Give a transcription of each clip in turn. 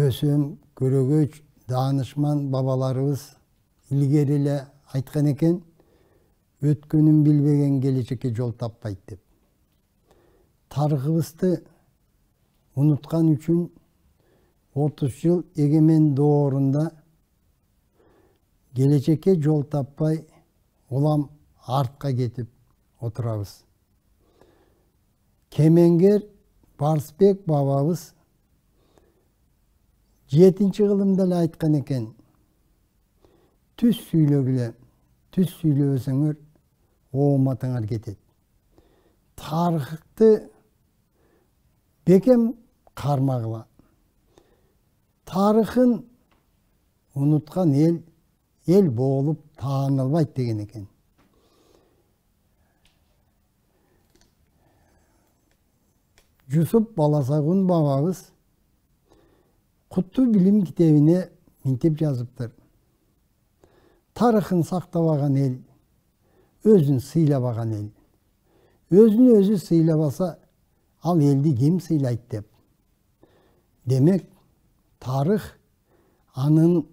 көсөм, көрөгөч, данышман бабаларыбыз илгери эле айткан экен, өткөнүн билбеген келечекке жол таппайт деп. Тарыхыбызды унуткан үчүн 30 жыл эгемен доорунда келечекке жол таппай, улам артка кетип отурабыз. Кемеңгер Барсбек бабабыз 7-чи кылымда эле айткан экен, түз сүйлөгүлө, түз сүйлөбөсөңөр ооматыңар кетет. Тарыхты бекем кармагыла. Тарыхын унуткан эл болуп таанылбайт деген экен. Жусуп Баласагун бабабыз Куттуу билим китебине минтип жазыптыр. Тарыхын сактабаган эл, өзүн сыйлабаган эл. Өзүн өзү сыйлабаса, ал элди ким сыйлайт деп. Демек, тарых анын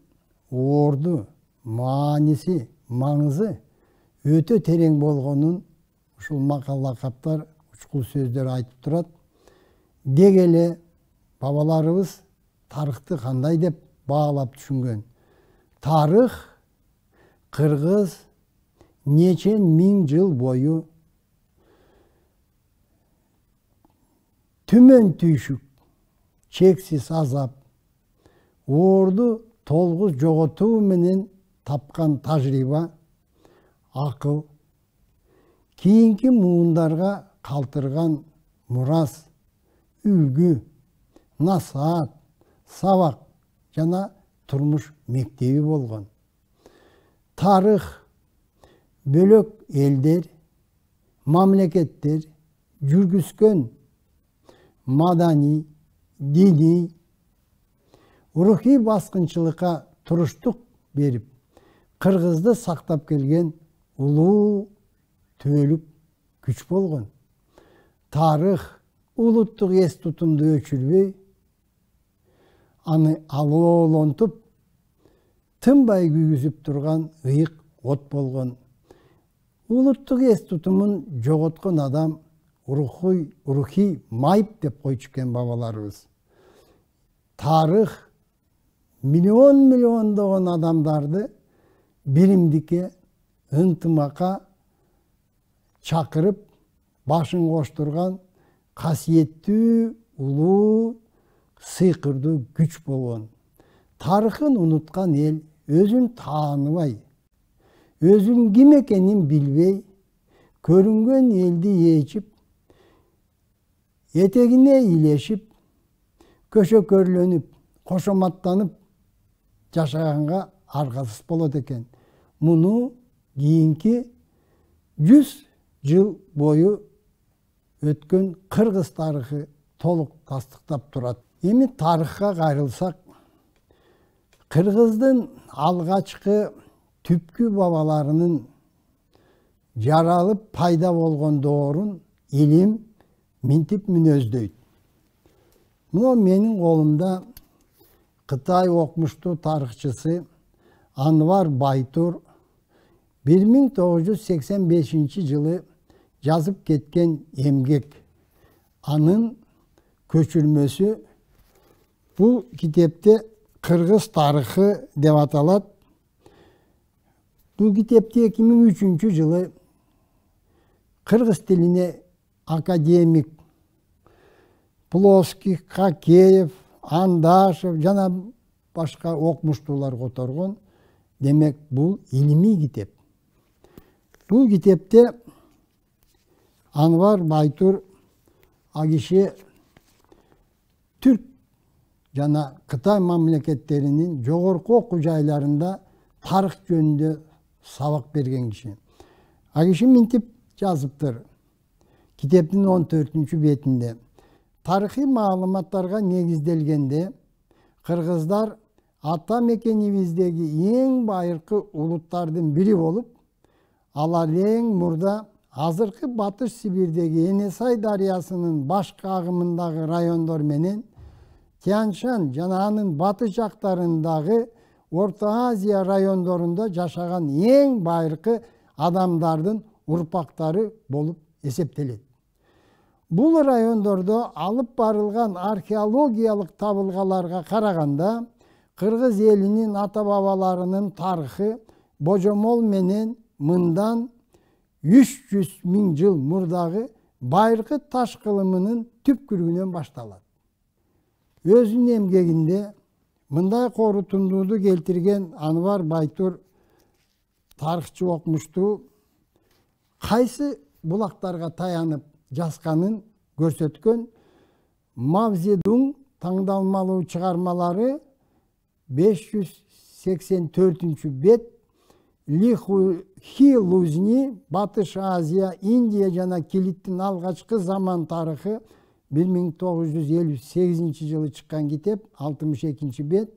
орду, мааниси, маңызы өтө терең болгонун ушул макал-лакаптар, учкул сөздөр айтып турат. Дег эле бабаларыбыз тарыхты кандай деп баалап түшүнгөн. Тарых кыргыз нечен миң жыл бою түмөн түйшүк, чексиз азап, орду толгуз жоготуу менен тапкан тажрыйба, акыл, кийинки муундарга калтырган мурас, үлгү, насаат, сабак жана турмуш мектеби болгон. Тарых бөлөк элдер, мамлекеттер жүргүзгөн мадани, диний, рухий баскынчылыкка туруштук берип, кыргызды сактап келген улуу түбөлүк күч болгон. Тарых улуттук эс тутумду өчүрбөй, аны алоолонтуп, тынбай күйгүзүп турган ыйык от болгон. Улуттук эс тутумун жоготкон адам рухий майып деп койчу экен бабаларыбыз. Тарых миллиондогон адамдарды биримдикке, ынтымакка чакырып, башын коштурган касиеттүү, улуу, сыйкырдуу күч болгон. Тарыхын унуткан эл өзүн тааныбай, өзүнүн ким экенин билбей, көрүнгөн элди ээчип, этегине илешип, көшөкөрлөнүп, кошоматтанып жашаганга аргасыз болот экен. Муну кийинки 100 жыл бою өткөн кыргыз тарыхы толук тастыктап турат. Эми тарыхка кайрылсак, кыргыздын алгачкы түпкү бабаларынын жаралып пайда болгон доорун илим минтип мүнөздөйт. Мына менин колумда Кытай окумуштуу тарыхчысы Анвар Байтур 1985 жылы жазып кеткен эмгек. Анын көчүрмөсү бул китепте Кыргыз тарыхы деп аталат. Бул китепти 2003 жылы кыргыз тилине академик Плоских, Хакеев, Андашев жана башка окумуштуулар которгон. Демек, бул илимий китеп. Бул китепте Анвар Байтур агиши Түрк жана Кытай мамлекеттеринин жогорку окуу жайларында тарых жөнүндө сабак берген киши. Агиши минтип жазыптыр. Китептин 14-чү бетинде. Тарыхый маалыматтарга негизделгенде, кыргыздар ата мекенибиздеги эң байыркы улуттардын бири болуп, алар эң мурда азыркы Батыш Сибирдеги Энесай дарыясынын башкы агымындагы райондор менен Тянь-Шань жана анын батыш жактарындагы Орто Азия райондорунда жашаган эң байыркы адамдардын урпактары болуп эсептелет. Бул райондордо алып барылган археологиялык табылгаларга караганда кыргыз элинин ата-бабаларынын тарыхы божомол менен мындан 300 000 жыл мурдагы байыркы таш кылымынын түпкүрүнөн башталат. Өзүнүн эмгегинде мындай корутундууду келтирген Анвар Байтур тарыхчы окумуштуу кайсы булактарга таянып жазганын көрсөткөн Мавзедун таңдалмалуу чыгармалары 584 бет, Хи Лузни, Батыш Азия, Индия жана Килиттин алгачкы заман тарыхы 1958 жылы чыккан китеп 62 бет,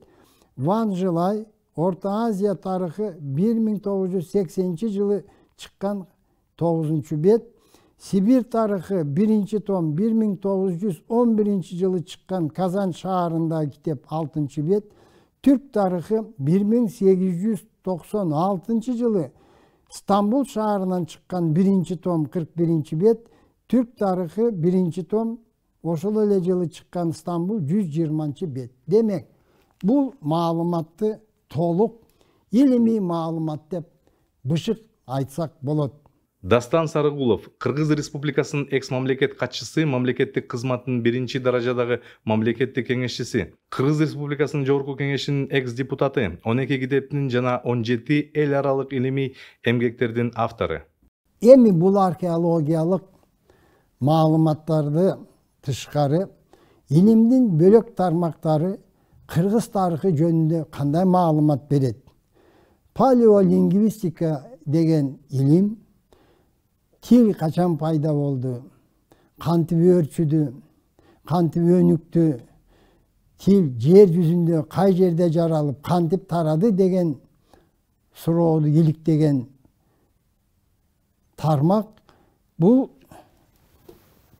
Ван Жылай, Орто Азия тарыхы 1980 жылы чыккан 9 бет, Сибир тарыхы 1 том 1911 жылы чыккан Казан шаарындагы китеп 6 бет, Türk тарыхы 1896 жылы Стамбул шаарынан чыккан 1 том 41 бет, Türk тарыхы 1 том ошол эле жылы чыккан Стамбул 120 бет. Демек, бул маалыматты толук илимий маалымат деп бышык айтсак болот. Дастан Сарыгулов, Кыргыз Республикасынын экс-мамлекет катчысы, мамлекеттик кызматтын 1-даражадагы мамлекеттик кеңешчиси, Кыргыз Республикасынын Жогорку Кеңешинин экс-депутаты, 12 китептин жана 17 эл аралык илимий эмгектердин автору. Эми бул археологиялык маалыматтарды тышкары илимдин бөлөк тармактары кыргыз тарыхы жөнүндө кандай маалымат берет? Палеолингвистика деген илим тил качан пайда болду, кантип өрчүдү, кантип өнүктү, тил жер жүзүндө кай жерде жаралып, кантип тарады деген суроону иликтеген тармак. Бул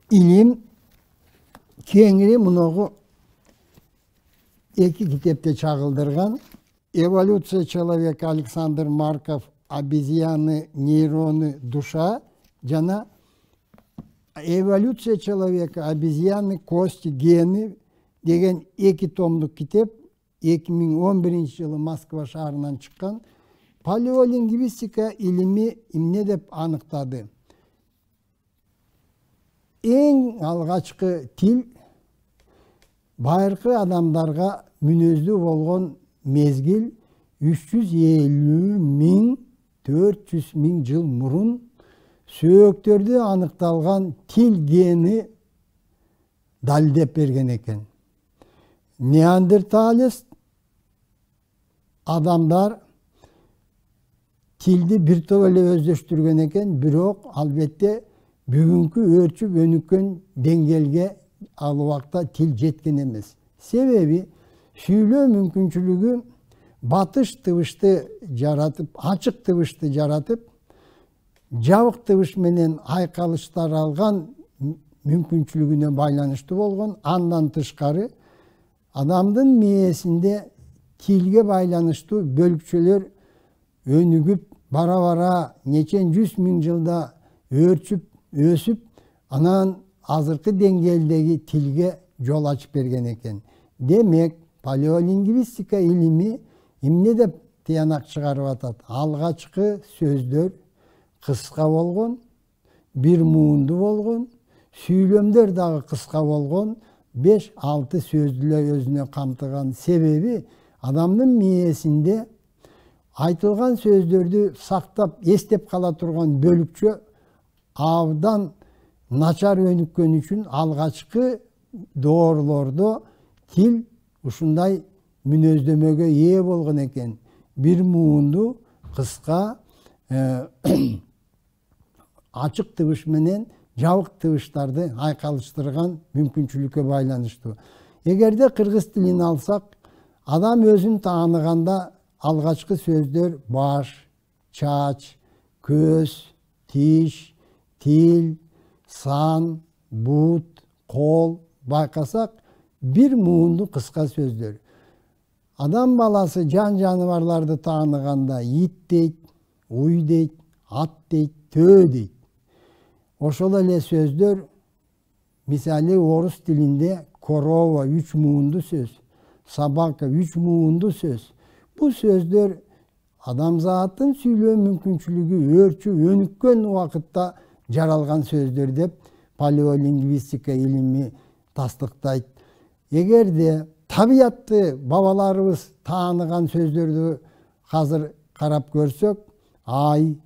илим кеңири муногу 2 китепте чагылдырган. Эволюция человека Александр Марков, обезьяны, нейроны, душа жана эволюция человека, обезьяны, кости, гены деген 2 томдук китеп 2011 жылы Москва шаарынан чыккан. Палеолингвистика илими эмне деп аныктады? Эң алгачкы тил байыркы адамдарга мүнөздүү болгон мезгил 350 000-400 000 жыл мурун сөөктөрдө аныкталган тил гени далилдеп берген экен. Неандерталес адамдар тилди бир топ эле өздөштүргөн экен, бирок албетте бүгүнкү өрчүп өнүккөн деңгээлге ал убакта тил жеткен эмес. Себеби сүйлөө мүмкүнчүлүгү батыш тыбышты жаратып, ачык тыбышты жаратып, жабык тыбыш менен айкалыштар алган мүмкүнчүлүгүнө байланыштуу болгон. Андан тышкары адамдын мээсинде тилге байланыштуу бөлүкчөлөр өнүгүп, бара-бара нечен 100 000 жылда өрчүп, өсүп, анан азыркы деңгээлдеги тилге жол ачып берген экен. Демек, палеолингвистика илими эмне деп тыянак чыгарып атат? Алгачкы сөздөр кыска болгон, бир муунду болгон, сүйлөмдөр дагы кыска болгон, 5-6 сөздү өзүнө камтыган. Себеби адамдын мээсинде айтылган сөздөрдү сактап, эстеп кала турган бөлүкчө абдан начар өнүккөн үчүн алгачкы доорлордо тил ушундай мүнөздөмөгө ээ болгон экен. Бир муунду кыска, ачык тыбыш менен жабык тыбыштарды айкалыштырган мүмкүнчүлүккө байланыштуу. Эгерде кыргыз тилин алсак, адам өзүн тааныганда алгачкы сөздөр баш, чач, көз, тиш, тил, сан, бут, кол байкасак, bir muğundu kıska sözdür. Adam balası can janivarlарды taanıganda it deyt, uy deyt, at deyt, tö deyt. Oşol ele sözdür misali orus dilinde korova 3 muğundu söz, sabaka 3 muğundu söz. Bu sözdür adamzatın süйлөө мүмкүнчүлүгү örçü önükкен убакытта жаралган сөздөр деп палеолингвистика илими тастыктайт. Эгерде табиятты бабаларыбыз тааныган сөздөрдү азыр карап көрсөк, ай,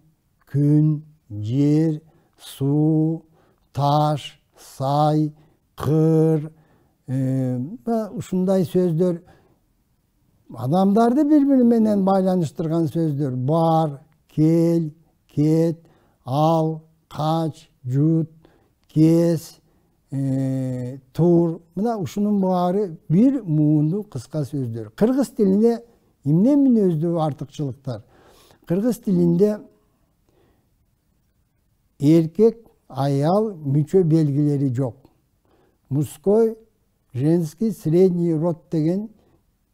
күн, жер, суу, таш, сай, кыр, ушундай сөздөр adamdарды бири-бири менен байланыштырган сөздөр. Бар, кел, кет, ал, кач, жут, кес, тур. Мына ушунун баары бир муунду кыска сөздөр. Кыргыз тилинде эмне мүнөздүү артыкчылыктар? Кыргыз тилинде эркек, аял мүчө белгилери жок. Мужской, женский, средний род деген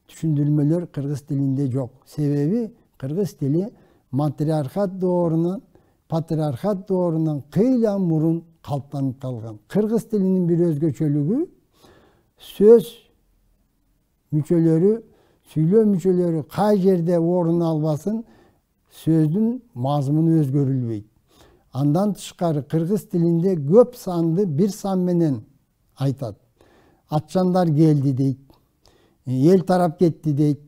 түшүндүрмөлөр кыргыз тилинде жок. Себеби кыргыз тили матриархат доорунан, патриархат доорунан кыйла мурун калыптанып калган. Кыргыз тилинин бир өзгөчөлүгү сөз мүчөлөрү, сүйлөө мүчөлөрү кай жерде орун албасын, сөздүн мазмуну өзгөрүлбөйт. Андан тышкары кыргыз тилинде көп санды бир сан менен айтат. Атчандар келди дейт. Ел тарап кетти дейт.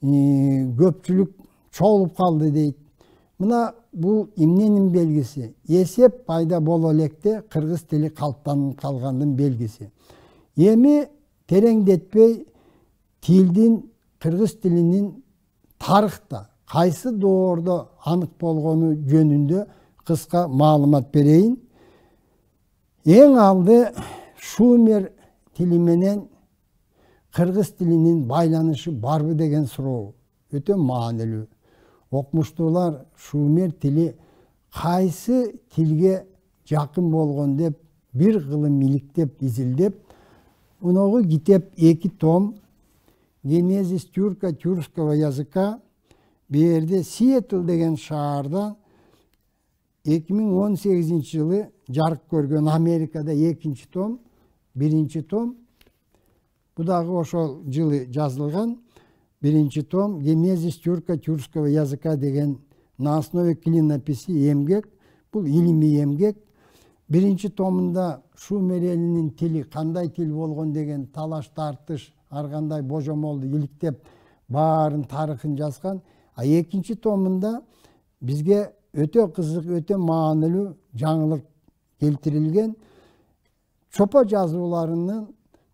Көпчүлүк чогулуп калды дейт. Мына бул эмненин белгиси? Эсеп пайда боло электе кыргыз тили калыптанып калгандын белгиси. Эми тереңдетпей тилдин, кыргыз тилинин тарыхта кайсы доордо анык болгону жөнүндө кыска маалымат берейин. Эң алды шумер тили менен кыргыз тилинин байланышы барбы деген суроо өтө маанилүү. Окумуштуулар шумер тили кайсы тилге жакын болгон деп бир кылым иликтеп изилдеп, уногу китеп 2 том Генезис тюрко-тюркского языка берде Сиэтл деген шаарда 2018 жылы жарык көргөн. Америкада 2 том, 1 том. Bu dagы ошол жылы жазылган 1 том Генезис тюрко-тюркского языка деген на основе клинописи эмгек. Бул илимий эмгек. 1 томунда шумер элинин тили кандай тил болгон деген талаш тартыш, ар кандай божомолду иликтеп баарын тарыхын жазган. А 2 томунда бизге өтө кызык, өтө маанилүү жаңылык келтирилген. Чопо жазууларынын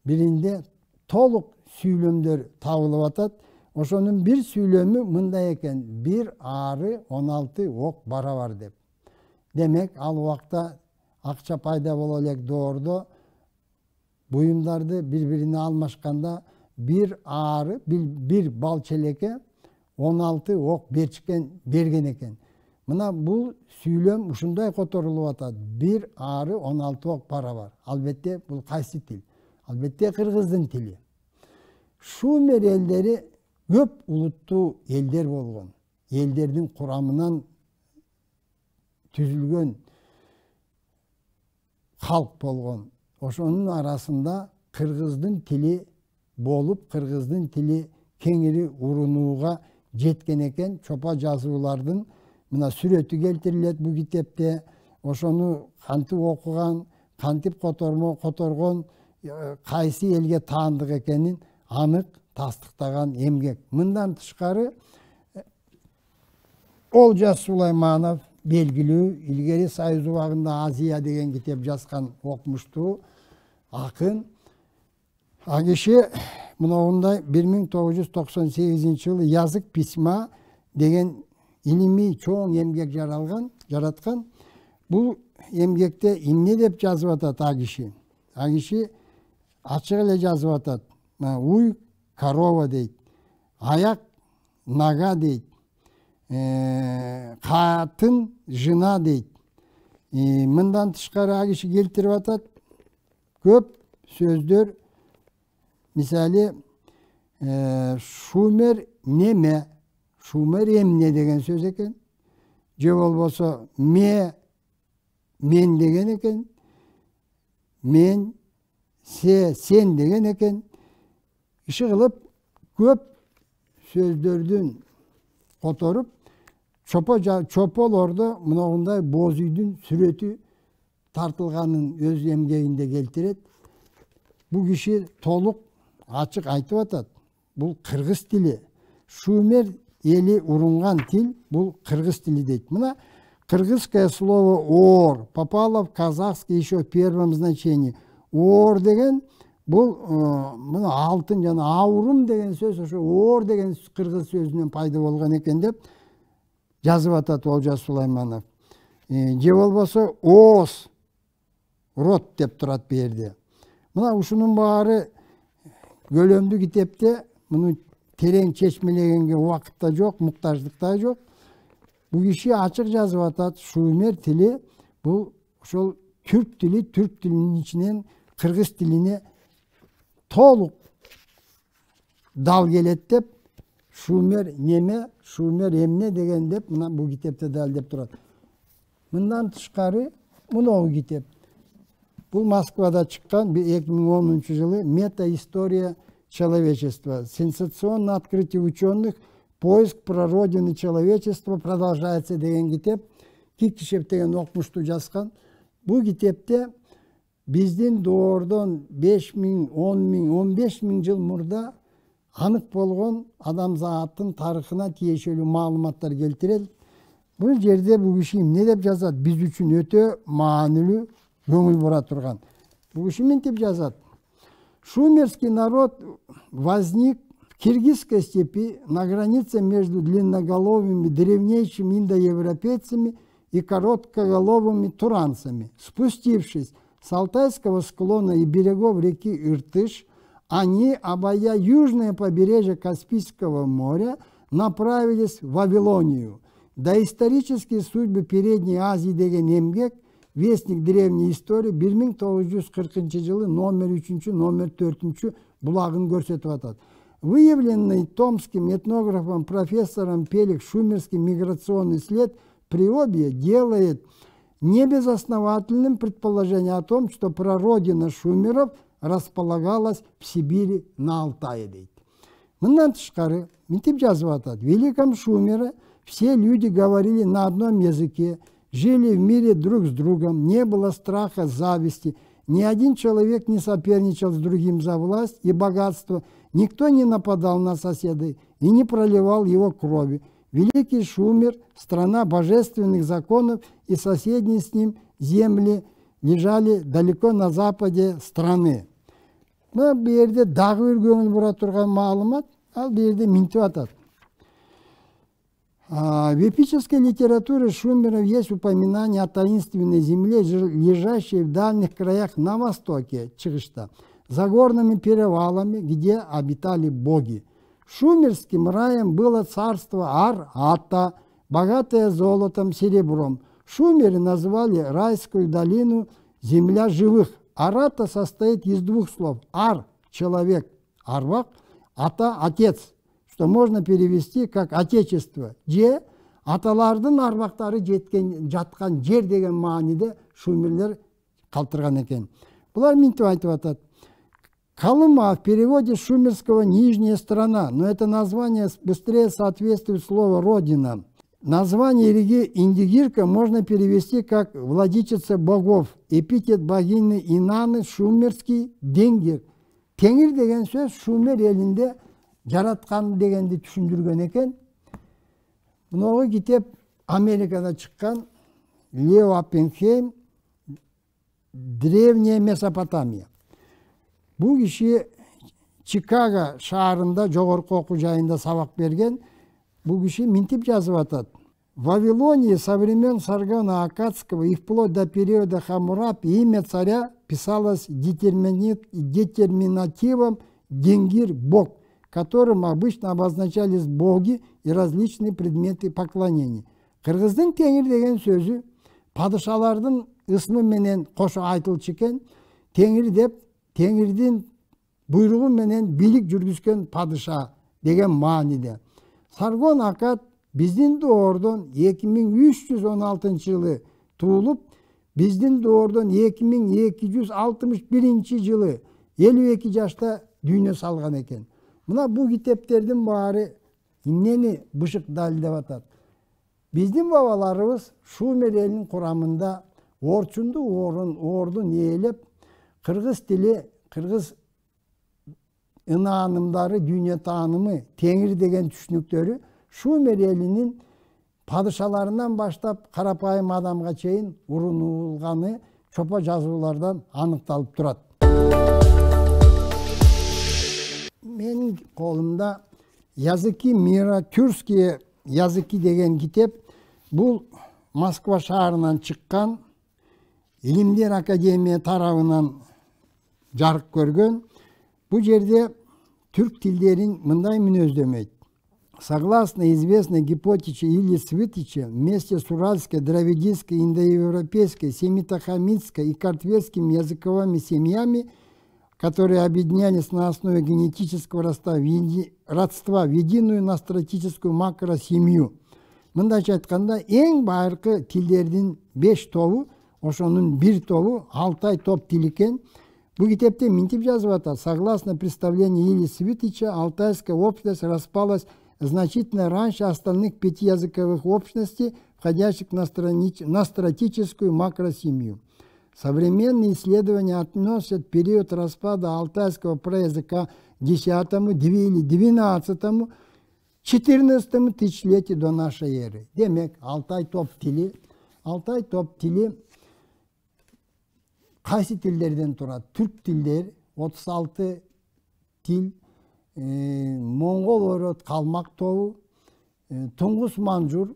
биринде толук сүйлөмдөр табылып атат. Ошонун бир сүйлөмү мындай экен: 1 ары 16 ок барабар деп. Демек, ал убакта акча пайда боло элек доордо буюмдарды бири-бирине алмашканда 1 ары, 1 бал челеке 16 ок берген экен. Мына бул сүйлөм ушундай которулуп атат: 1 ары 16 ок барабар. Албетте бул кайсы тил? Албетте кыргыздын тили. Шумер элдери көп улуттуу элдер болгон. Элдердин курамынан түзүлгөн халк болгон. Ошонун арасында кыргыздын тили болуп, кыргыздын тили кеңири урунууга жеткен экен. Чопо жазуулардын мына сүрөтү келтирилет бу китепте. Ошону кантип окуган, кантип которгон, кайсы элге таандык экенин анык тастыктаган эмгек. Мындан тышкары Олжас Сулайманов белгилүү, илгери Союз убагында Азия деген китеп жазган окумуштуу акын. А киши мындай 1998 жылы Язык письма деген илимий чоң эмгек жараткан. Бул эмгекте эмне деп жазып атат а киши? А киши ачык эле жазып атат. Уй корова дейт, аяк нага дейт, катын жына дейт. Мындан тышкары а киши келтирип атат: көп сөздөр Misali Şumer neme, Şumer emne degen söz eken. Je bolboso men degen eken. Men, sen degen eken. İşi kılıp köp sözdördün oturup çopol orada mınağınday bozüydün süreti tartılganın öz emgeginde keltiret. Bu kişi toluk açık aytıp atat. Bu Kırgız dili. Şumer eli urungan til, bu Kırgız dili deyт. Мына кыргызское слово ор, попало в казахский еще в первом значении. Ор деген бұл мына алтын жана аурум деген сөз ошо ор деген кыргыз сөзүнөн пайда болгон экен деп жазып атат Олжас Сулайманов. Же болбосо ос рот деп турат бу жерде. Мына ушунун баары көлөмдүү китепте муну терең чечмелегенге убакыт да жок, муктаждык да жок. Бу киши ачык жазып атат. Шумер тили бул ошол түрк тилинин ичинен кыргыз тилине толук дал келет деп Шумер неме, Шумер эмне деген деп мына бу китепте далилдеп турат. Мындан тышкары мунау китеп. Бул Москвада чыккан 2010 жылы «Мета-история человечества». Сенсационное открытие ученых, поиск прародины человечества продолжается деген китеп. Кикишев деген окумуштуу жазган. Бул китепте биздин доордон 5000, 10000, 15000 жыл мурда анык болгон адамзаттын тарыхына тиешелүү маалыматтар келтирет. Бул жерде бул киши эмне деп жазат? Биз үчүн өтө маанилүү, көңүл бура турган. Бул киши мынтип жазат. Шумерский народ возник в Киргизской степи на границе между длинноголовыми древнейшими индоевропейцами и короткоголовыми туранцами. Спустившись с Алтайского склона и берегов реки Иртыш, они, обойдя южное побережье Каспийского моря, направились в Вавилонию. Доисторические судьбы Передней Азии деген эмгек Вестник древней истории 1940 жылы номер 3, номер 4 булагын көрсөтүп атат. Выявленный томским этнографом профессором Пелик шумерский миграционный след Приобье делает небезосновательным предположение о том, что прародина шумеров располагалась в Сибири на Алтае. Мындан тышкары мынтип жазып атат. В Великом Шумере все люди говорили на одном языке, жили в мире друг с другом, не было страха, зависти, ни один человек не соперничал с другим за власть и богатство, никто не нападал на соседа и не проливал его крови. Великий Шумер – страна божественных законов, и соседние с ним земли лежали далеко на западе страны. Но бу жерде дагы бир көңүл бура турган маалымат, ал бу жерде мынтип атат. В эпической литературе шумеров есть упоминание о таинственной земле, лежащей в дальних краях на востоке Чыгышта, за горными перевалами, где обитали боги. Шумерским раем было царство Ар-Ата, богатое золотом, серебром. Шумеры назвали райскую долину «земля живых». Арата состоит из двух слов. Ар – человек, арвак, ата – отец, что можно перевести как отечество. Же аталардын арбактары жаткан жер деген мааниде шумерлер калтырган экен. Булар мынтип айтып атат. Колыма в переводе шумерского «нижняя страна», но это название быстрее соответствует слову «родина». Название реки Индигирка можно перевести как «владычица богов». Эпитет богини Инаны шумерский «денгир». Теңир деген сөз шумер элинде жараткан дегенди түшүндүргөн экен. Мынау китеп Америкада чыккан Лео Аппенхейм «Древняя Месопотамия». Бул киши Чикаго шаарында жогорку окуу жайында сабак берген. Бул киши мынтип жазып атат. В Вавилонии со времен Саргона Аккадского и вплоть до периода Хаммурапи имя царя писалось детерминативом «денгир» – «бог», которым обычно обозначались боги и различные предметы поклонения. Кыргыздын теңир деген сөзү падышалардын ысмы менен кошо айтылчу экен. Теңир деп теңирдин buyruğu menen bilik жүргүзгөн padişah деген маанide. Sargon Akkad биздин доордон 2316-жылы туулуп, биздин доордон 2261-жылы 52 жашта дүйнө салган экен. Мына бул китептердин баары эмнени бышык далилдеп атат? Биздин бабаларыбыз Шумер элинин курамында орчунду ордун ээлеп, кыргыз тили, кыргыз ынанымдары, дүйнө таанымы, теңир деген түшүнүктөрү Шумер элинин падышаларынан баштап карапайым адамга чейин урунулганы чопо жазуулардан аныкталып турат. Менин колумда Языки мира, тюркские языки деген китеп. Бул Москва шаарынан чыккан, Илимдер академия тарабынан жарык көргөн. Бу жерде түрк тилдерин мындай мүнөздөмөйт. Согласно известной гипотезе Ильи Свитича, вместе с уральской, дравидийской, индоевропейской, семито-хамитской и картверскими языковыми семьями, которые объединялись на основе генетического родства в единую настратическую макросемью. Мындайча айтканда, эң байыркы тилдердин 5 тобу, ошонун 1 тобу Алтай топ тил экен. Бу китепте минтип жазып атат. Согласно представлению Ильи Свитича, алтайская общность распалась значительно раньше остальных 5 языковых общностей, входящих в настратическую макросемью. Современные исследования относят период распада алтайского праязыка к 10-му, 12-му, 14-му тысячелетию до нашей эры. Демек, Алтай топ тили кайсы тилдерден турат? Түрк тилдер 36 тил, Моңгол өрөт калмак тобу, туңгус манжур,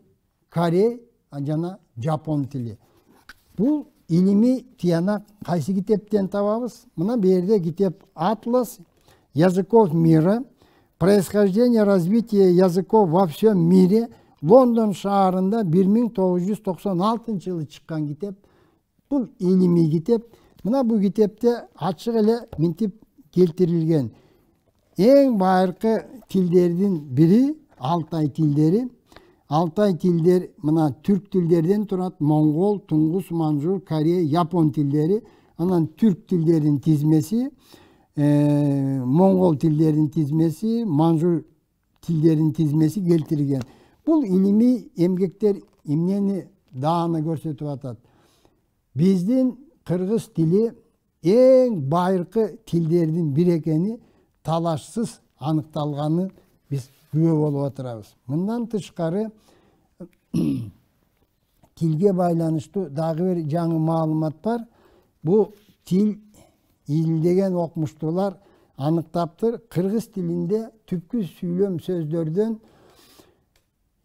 корей жана жапон тили. Бул илимий тыянак кайсы китептен табабыз? Мына берде китеп Атлас языков мира, происхождение развития языков во всем мире, Лондон шаарында 1996-жылы чыккан китеп. Бул илимий китеп. Мына бул китепте ачык эле минтип келтирилген. Эң байыркы тилдердин бири Алтай тилдери. Алтай тилдер мына түрк тилдерден турат. Моңгол, туңгус манжур, корей, япон тилдери. Анан түрк тилдердин тизмеси, моңгол тилдердин тизмеси, манжур тилдердин тизмеси келтирилген. Бул илимий эмгектер эмнени дааны көрсөтүп атат? Биздин кыргыз тили эң байыркы тилдердин бири экени талашсыз аныкталганы биз күбө болуп отурабыз. Мындан тышкары тилге байланыштуу дагы бир жаңы маалымат бар. Бу тил илдеген окумуштуулар аныктаптыр. Кыргыз тилинде түпкү сүйлөм сөздөрдөн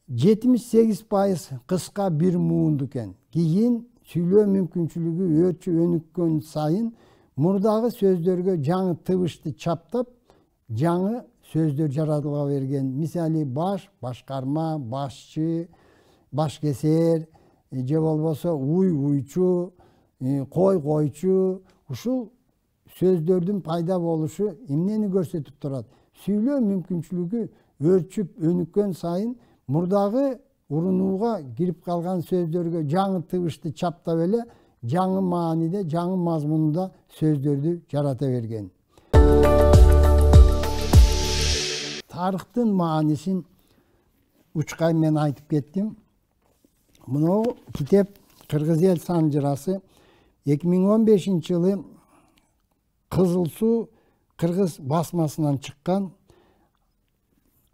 78% кыска бир муунду экен. Кийин сүйлөө мүмкүнчүлүгү өнүккөн сайын мурдагы сөздөргө жаңы тыбышты чаптап, жаңы сөздөр жаратыла берген. Мисалы баш, башкарма, башчы, башкесер, же болбосо уй, уйчу, кой, койчу. Ушул сөздөрдүн пайда болушу эмнени көрсөтүп турат? Сүйлөө мүмкүнчүлүгү өрчүп, өнүккөн сайын мурдагы урунууга кирип калган сөздөргө жаңы тыбышты чаптап эле, жаңы мааниде, жаңы мазмунда сөздөрдү жарата берген. Тарыхтын маанисин учкай мен айтып кеттим. Мына китеп Кыргыз эл санжырасы 2015-жылы Кызыл суу кыргыз басмасынан чыккан,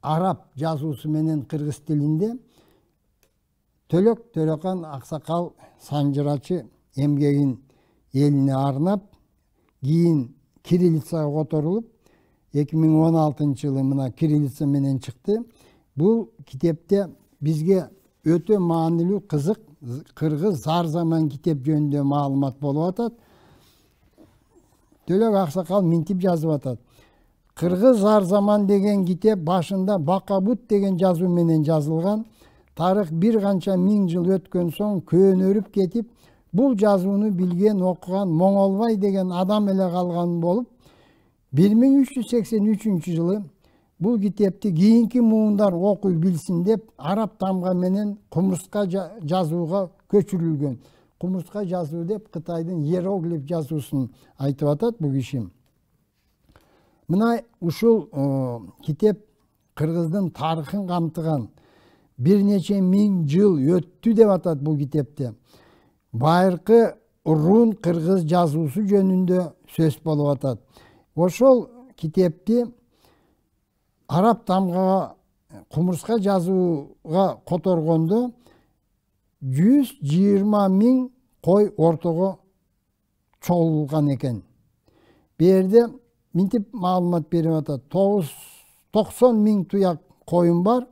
араб жазуусу менен кыргыз тилинде. Төлөк Төрөкан Аксакал санжырачы эмгегин элине арнап, кийин кириллицага которулуп, 2016-жылы мына кириллица менен чыкты. Бул китепте бизге өтө маанилүү, кызык кыргыз зар заман китеп жөнүндө маалымат болуп атат. Төлөк Аксакал минтип жазып атат. Кыргыз зар заман деген китеп башында Бакабут деген жазуу менен жазылган. Тарых бир канча миң жыл өткөн соң көөнөрүп кетип, бул жазууну билген, окуган Моңолбай деген адам эле калган болуп, 1383 жылы бул китепти кийинки муундар окуй билсин деп араб тамга менен кумурска жазууга көчүрүлгөн. Кумурска жазуу деп Кытайдын иероглиф жазуусун айтып атат бул киши. Мына ушул китеп кыргыздын тарыхын камтыган, бир нече миң жыл өттү деп атат бул китепте. Байыркы рун кыргыз жазуусу жөнүндө сөз болуп атат. Ошол китепти араб тамгага кумурска жазууга которгондо 120 000 кой ортого чогулган экен. Берде минтип маалымат берип атат. 90 000 туяк коюм бар,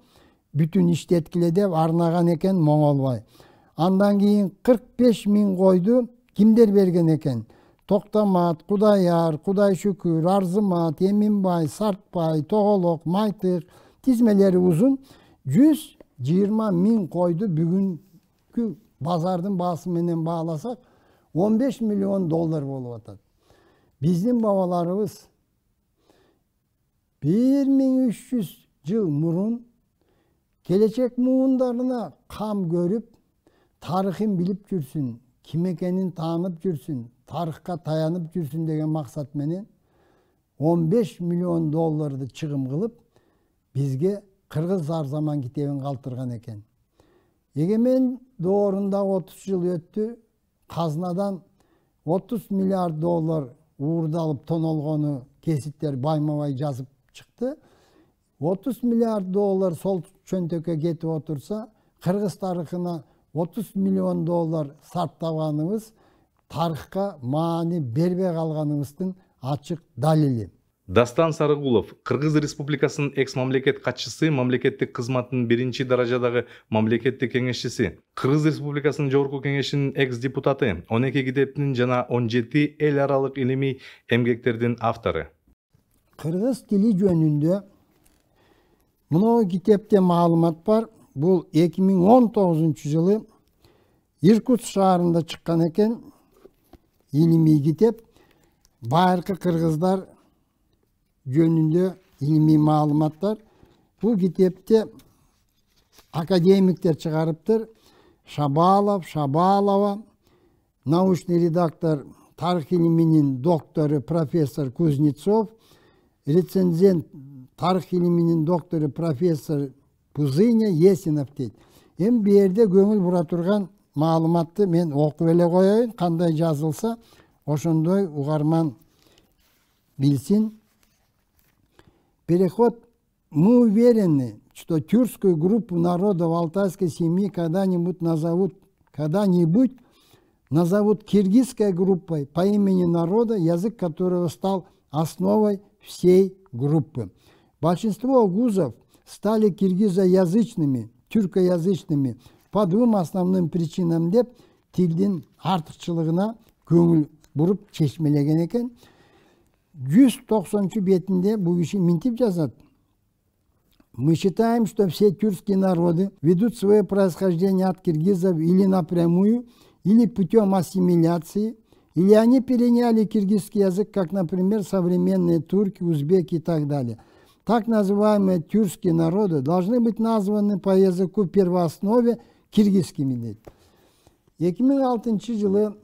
бүтүн иштеткиле деп арнаган экен Моңолбай. Андан кийин 45 000 койду кимдер берген экен? Токтамат, Кудаяр, Кудайшүкүр, Арзымат, Эминбай, Сартбай, Тоголок, Майтык, тизмелери узун 120 000 койду бүгүнкү базардын баасы менен бааласак 15 миллион доллар болуп атат. Биздин бабаларыбыз 1300 жыл мурун келечек муундарына кам көрүп, тарыхын билип жүрсүн, ким экенин таанып жүрсүн, тарыхка таянып жүрсүн деген максат менен 15 миллион долларды чыгым кылып, бизге Кыргыз Арзаман китебин калтырган экен. Эгемен доорунда 30 жыл өттү, казнадан 30 миллиард доллар уурдалып тонолгону кесиптер байма-бай жазып чыкты. 30 миллиард доллар сол чөнтөккө кетип отурса, кыргыз тарыхына 30 миллион доллар сарптаганыбыз тарыхка маани бербей калганыбыздын ачык далили. Дастан Сарыгулов, Кыргыз Республикасынын экс-мамлекет катчысы, мамлекеттик кызматтын 1-чи даражадагы мамлекеттик кеңешчиси, Кыргыз Республикасынын Жогорку Кеңешинин экс-депутаты, 12 китептин жана 17 эл аралык илимий эмгектердин автору. Кыргыз тили жөнүндө мына китепте маалымат бар. Бул 2019 жылы Иркутск шаарында чыккан экен. Илимий китеп. Байыркы кыргыздар жөнүндө илимий маалыматтар. Бул китепте академиктер чыгарыптыр. Шабалов, Шабалова, научный редактор, тарых илиминин доктору профессор Кузнецов, рецензент тарых илиминин доктору профессор Пузыня Есинов дейт. Эми бу жерде көңүл бура турган маалыматты мен окуп эле коеюн, кандай жазылса ошондой угарман билсин. Переход. Мы уверены, что тюркскую группу народов алтайской семьи когда-нибудь назовут киргизской группой по имени народа, язык которого стал основой всей группы. Большинство гузов стали киргизоязычными, тюркоязычными по двум основным причинам деп тилдин артыкчылыгына көңүл буруп чечмелеген экен. 190 бетинде бул киши минтип жазат. Мы считаем, что все тюркские народы ведут свое происхождение от киргизов или напрямую, или путем ассимиляции, или они переняли киргизский язык, как, например, современные турки, узбеки и так далее. Так называемые тюркские народы должны быть названы по языку первооснове киргизскими. 2006 жылы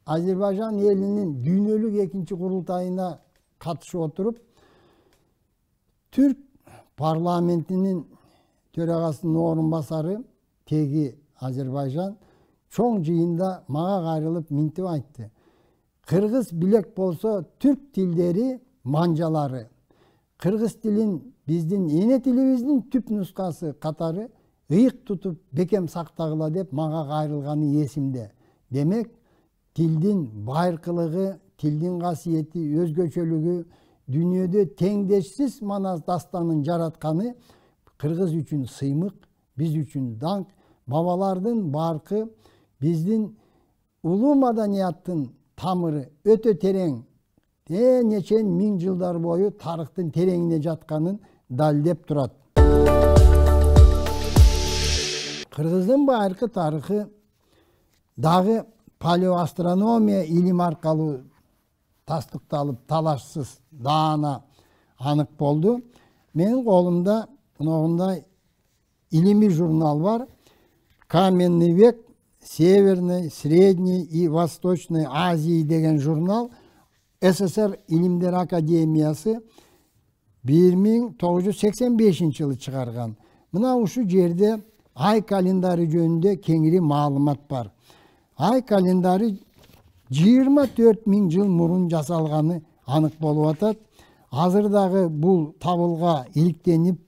Азербайжан элинин дүйнөлүк экинчи курултайына катышып отуруп, түрк парламентинин төрагасынын орун басары теги Азербайжан чоң жыйында мага кайрылып минтип айтты. Кыргыз билек болсо түрк тилдери манжалары. Кыргыз тилин биздин эне тилибиздин түп нускасы катары ыйык тутуп бекем сактагыла деп мага кайрылганы эсимде. Демек, тилдин байыркылыгы, тилдин касиети, өзгөчөлүгү, дүйнөдө теңдешсиз манас дастанын жаратканы кыргыз үчүн сыймык, биз үчүн даңк, бабалардын баркы, биздин улуу маданияттын тамыры өтө терең, нечен миң жылдар бою тарыхтын тереңине жатканын далилдеп турат. Кыргыздын байыркы тарыхы дагы палеоастрономия илим аркылуу tasdiqtalып талашсыз даана анық болды. Менің қолымда мынандай илимий журнал бар. Каменный век, Северной, Средней и Восточной Азии деген журнал. СССР Илимдер Академиясы 1985 жылы шығарған. Мына ушу жерде ай календары жөнүндө кеңири маалымат бар. Ай календары 24.000 жыл мурун жасалганы анық болуп атат. Азырдагы бул табылга иликтенип,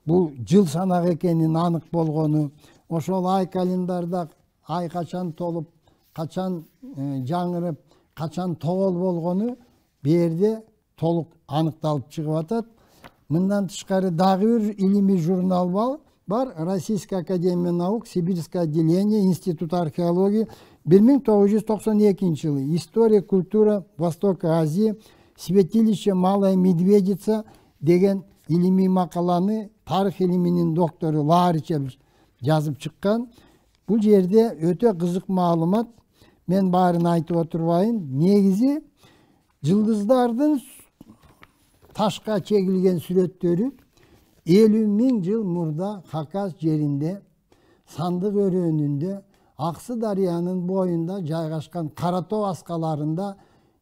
бул жыл санак экенин анық болгону, ошол ай календарда ай качан толуп, качан жаңырып, качан тогол болгону берде толук аныкталып чыгып атат. Мындан тышкары дагы бир илимий журнал бар. Российская академия наук, Сибирское отделение, Институт археологии 1992 жылы. История, культура Востока Азии, Святилище Малая Медведица деген илимий макаланы тарых илиминин доктору Ларичев жазып чыккан. Бул жерде өтө кызык маалымат. Мен баарын айтып отурбайын. Негизи жылдыздардын ташка чегилген сүрөттөрү 50.000 жыл мурда Хакас жеринде, Сандык өрөөнүндө, Аксы дарыянын боюнда жайгашкан Каратоо аскаларында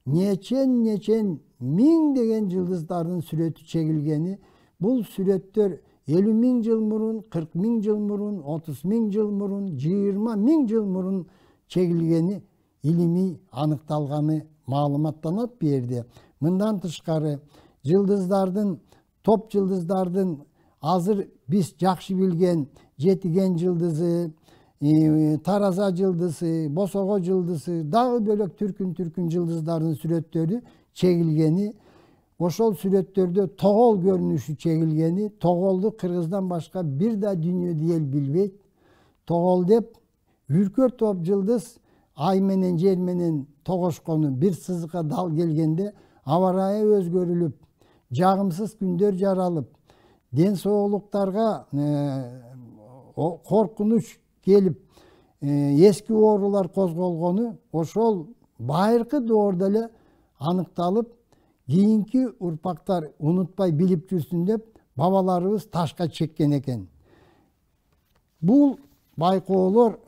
нечен миңдеген жылдыздардын сүрөтү чегилгени. Бул сүрөттөр 50.000 жыл мурун, 40.000 жыл мурун, 30.000 жыл мурун, 20.000 жыл мурун чегилгени илимий аныкталганы маалыматтанат берди. Мындан тышкары жылдыздардын, топ жылдыздардын азыр биз жакшы билген Жетиген жылдызы, Тараза жылдызы, Босого жылдызы, дагы бөлөк түркүн жылдыздардын сүрөттөрү чегилгени. Ошол сүрөттөрдө тогол көрүнүшү чегилгени. Тоголду кыргыздан башка бир да дүйнөдө эл билбейт. Тогол деп үркөр топ жылдыз ай менен жер менен тогошкону бир сызыкка дал келгенде аба ырайы өзгөрүлүп, жагымсыз күндөр жаралып, ден соолуктарга коркунуч келип, эски оорулар козголгону ошол байыркы доордо эле аныкталып, кийинки урпактар унутпай билип жүрсүн деп бабаларыбыз ташка чеккен экен. Бул байкоолор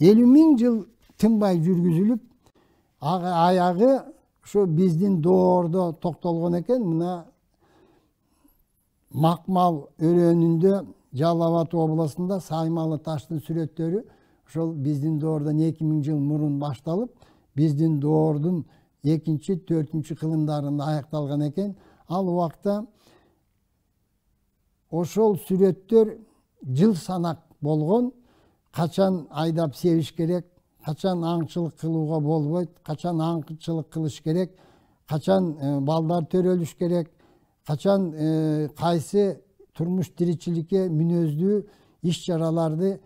50.000 жыл тынбай жүргүзүлүп, аягы ушу биздин доордо токтолгон экен. Мына Макмал өрөөнүндө Жалал Абад областында Саймалы таштын сүрөттөрү ошол биздин доордон 2000 жыл мурун башталып, биздин доордун 2-4 кылымдарында аякталган экен. Ал убакта ошол сүрөттөр жыл санак болгон. Качан айдап себиш керек, качан аңчылык кылууга болбойт, качан аңчылык кылыш керек, качан балдар төрөлүш керек, качан кайсы турмуш тиричиликке мүнөздүү иш-чараларды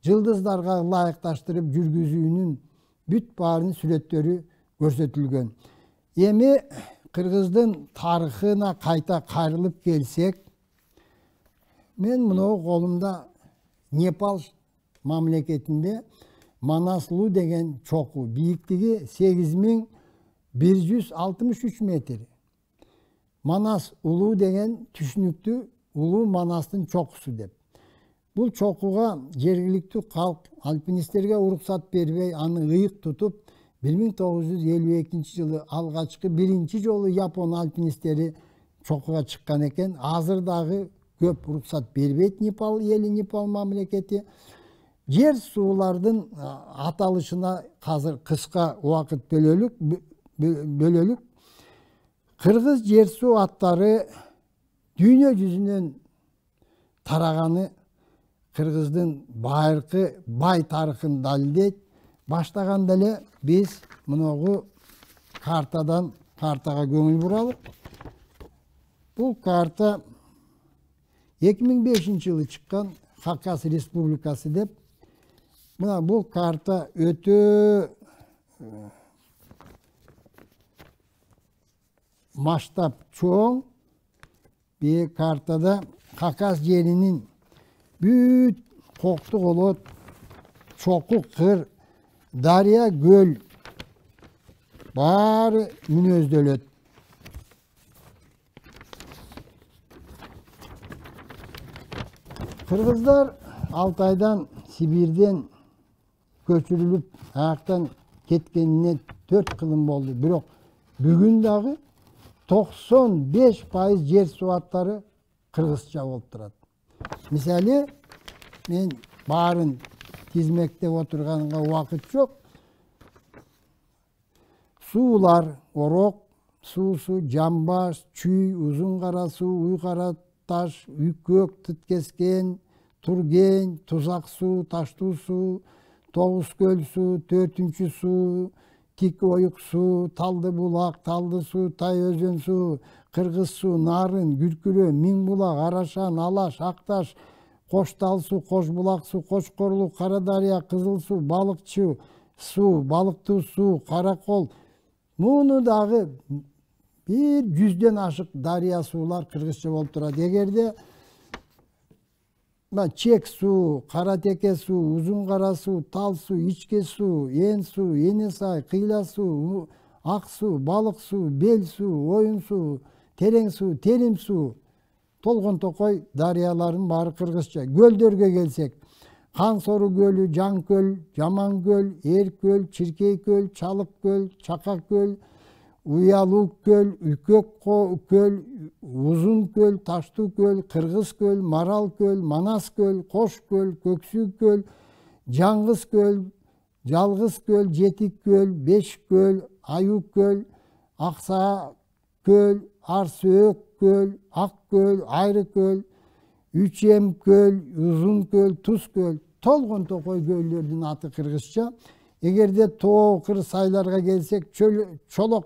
жылдыздарга ылайыкташтырып жүргүзүүнүн бүт баарын сүрөттөрү көрсөтүлгөн. Эми кыргыздын тарыхына кайта кайрылып келсек, мен мына колумда Непал мамлекетинде Манаслуу деген чоку, бийиктиги 8163 метр. Манас улуу деген түшүнүктүү улуу Манастын чокусу деп. Бул чокуга жергиликтүү калк альпинисттерге уруксат бербей, аны ыйык тутуп, 1952 жылы алгачкы биринчи жолу Япон альпинисттери чокуга чыккан экен. Азыр дагы көп уруксат бербейт Непал эли, Непал мамлекети. Жер суулардын аталышына азыр кыска убакыт бөлөлүк. Кыргыз жер суу аттары дүйнө жүзүнөн тараганы кыргыздын байыркы бай тарыхын далилдейт. Баштаганда эле биз мынагу картага көңүл буралык. Бул карта 2005 жылы чыккан Хакас Республикасы деп. Мына бул карта өтө масштаб чоң. Bir kartada Хакас жеринин бүт Коктук олот, Чоку кыр, Дария көл баары мүнөздөлөт. Кыргыздар Алтайдан, Сибирден көчүрүлүп, аяктан кеткенине 4 кылым болду. Бирок бүгүн дагы 95% жер суаттары кыргызча болуп турат. Мисалы, мен баарын тизмектеп отурганга убакыт жок. Суулар: Орок суусу, Жамбаш, Чүй, Узун кара суу, Уй кара таш, Үйкөк, Тыткескен, Турген, Тузак суу, Таштуу суу, Тогуз көл суу, 4-чү суу, Тик оюк суу, Талды булак, Талды суу, Тай өзөн суу, Кыргыз суу, Нарын, Күркүрө, Миң булак, Арашан, Алаш, Акташ, Коштал суу, Кош булак суу, Кочкорлук, Кара дарыя, Кызыл суу, Балыкчы суу, Балыктуу суу, Каракол. Муну дагы bir 100ден ашык дарыя суулар кыргызча болуп турат. Эгерде Чек суу, Каратеке суу, Узун кара суу, Тал суу, Ичке суу, Эн суу, Энесай, Кыйла суу, Ак суу, Балык суу, Бел суу, Оюн суу, Терең суу, Терим суу, Толгон Токой дарыяларынын баары кыргызча. Көлдөргө келсек: Кансору көлү, Жан көл, Жаман көл, Эр көл, Чиркей көл, Чалык көл, Чака көл, Уялуу көл, Үкөк көл, Узун көл, Таштуу көл, Кыргыз көл, Марал көл, Манас көл, Кош көл, Көксүү көл, Жаңгыз көл, Жалгыз көл, Жетик көл, Беш көл, Аюу көл, Акса көл, Арсөөк көл, Ак көл, Айры көл, Үчем көл, Узун көл, Туз көл. Толгон Токой көлдөрдүн аты кыргызча. Эгерде тоо кыр сайларга келсек: Чолок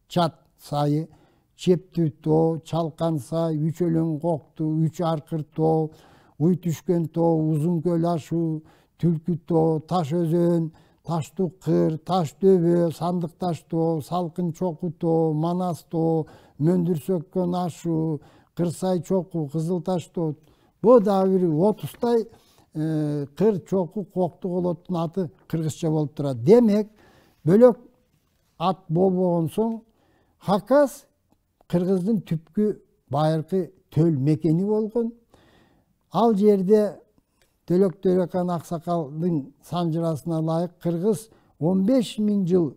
Чат сайы, Чептүү тоо, Чалкан сай, Үч өлөң кокту, Үч аркыр тоо, Уй түшкөн тоо, Узун көл ашуу, Түлкү тоо, Таш өзөн, Таштуу кыр, Таш дөбө, Сандык таш тоо, Салкын чоку тоо, Манас тоо, Мөндүр сөккөн ашуу, Кырсай чоку, Кызыл таш тоо. Бу дагы бир 30тай кыр, чоку, кокту колоттун аты кыргызча болуп турат. Демек, бөлөк ат болбогон соң Хакас кыргыздын түпкү байыркы төл мекени болгон. Ал жерде Төлөк Төрөкан Аксакалдын санжырасына ылайык кыргыз 15.000 жыл